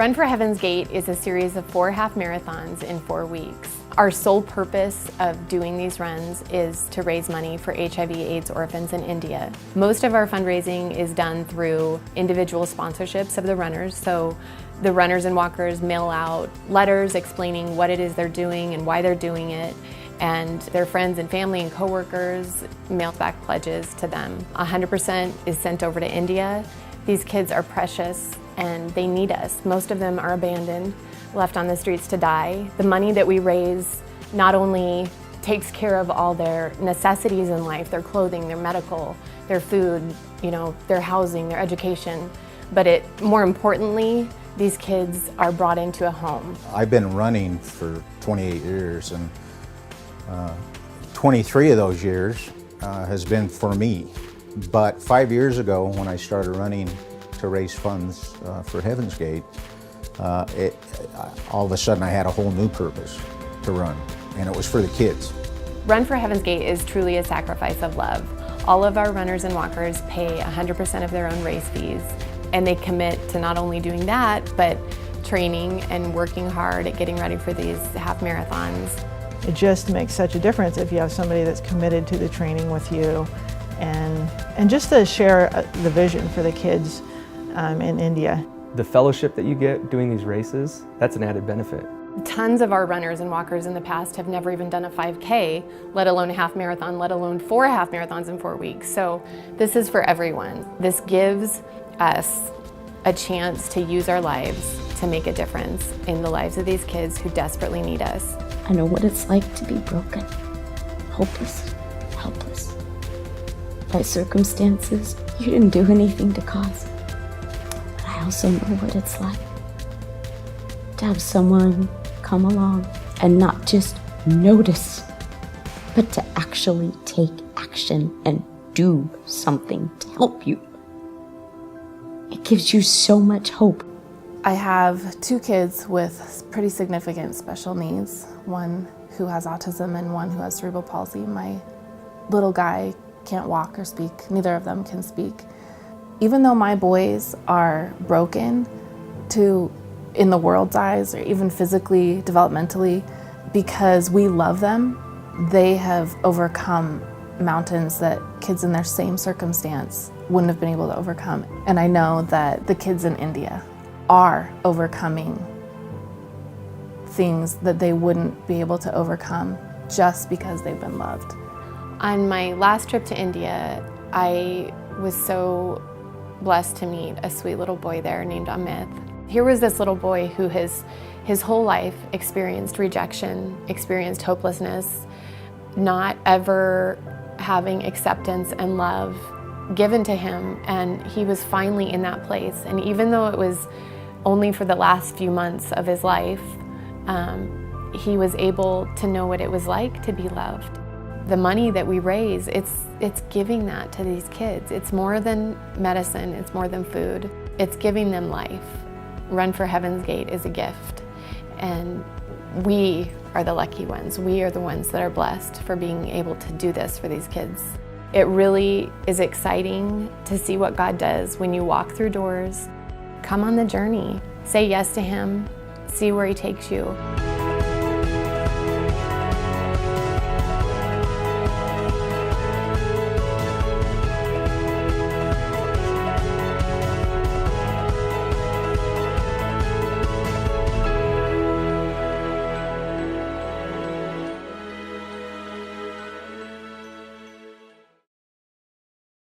Run for Heaven's Gate is a series of 4 half marathons in 4 weeks. Our sole purpose of doing these runs is to raise money for HIV/AIDS orphans in India. Most of our fundraising is done through individual sponsorships of the runners, so the runners and walkers mail out letters explaining what it is they're doing and why they're doing it, and their friends and family and coworkers mail back pledges to them. 100% is sent over to India. These kids are precious and they need us. Most of them are abandoned, left on the streets to die. The money that we raise not only takes care of all their necessities in life, their clothing, their medical, their food, their housing, their education, but more importantly, these kids are brought into a home. I've been running for 28 years, and 23 of those years has been for me. But 5 years ago, when I started running to raise funds for Heaven's Gate, all of a sudden I had a whole new purpose to run, and it was for the kids. Run for Heaven's Gate is truly a sacrifice of love. All of our runners and walkers pay 100% of their own race fees, and they commit to not only doing that, but training and working hard at getting ready for these half marathons. It just makes such a difference if you have somebody that's committed to the training with you, and just to share the vision for the kids in India. The fellowship that you get doing these races, that's an added benefit. Tons of our runners and walkers in the past have never even done a 5K, let alone a half marathon, let alone 4 half marathons in 4 weeks. So this is for everyone. This gives us a chance to use our lives to make a difference in the lives of these kids who desperately need us. I know what it's like to be broken, hopeless, helpless. By circumstances you didn't do anything to cause. But I also know what it's like to have someone come along and not just notice, but to actually take action and do something to help you. It gives you so much hope. I have 2 kids with pretty significant special needs, one who has autism and one who has cerebral palsy. My little guy can't walk or speak, neither of them can speak. Even though my boys are broken in the world's eyes, or even physically, developmentally, because we love them, they have overcome mountains that kids in their same circumstance wouldn't have been able to overcome. And I know that the kids in India are overcoming things that they wouldn't be able to overcome just because they've been loved. On my last trip to India, I was so blessed to meet a sweet little boy there named Amit. Here was this little boy who his whole life experienced rejection, experienced hopelessness, not ever having acceptance and love given to him, and he was finally in that place. And even though it was only for the last few months of his life, he was able to know what it was like to be loved. The money that we raise, it's giving that to these kids. It's more than medicine, it's more than food. It's giving them life. Run for Heaven's Gate is a gift, and we are the lucky ones. We are the ones that are blessed for being able to do this for these kids. It really is exciting to see what God does when you walk through doors. Come on the journey. Say yes to Him. See where He takes you.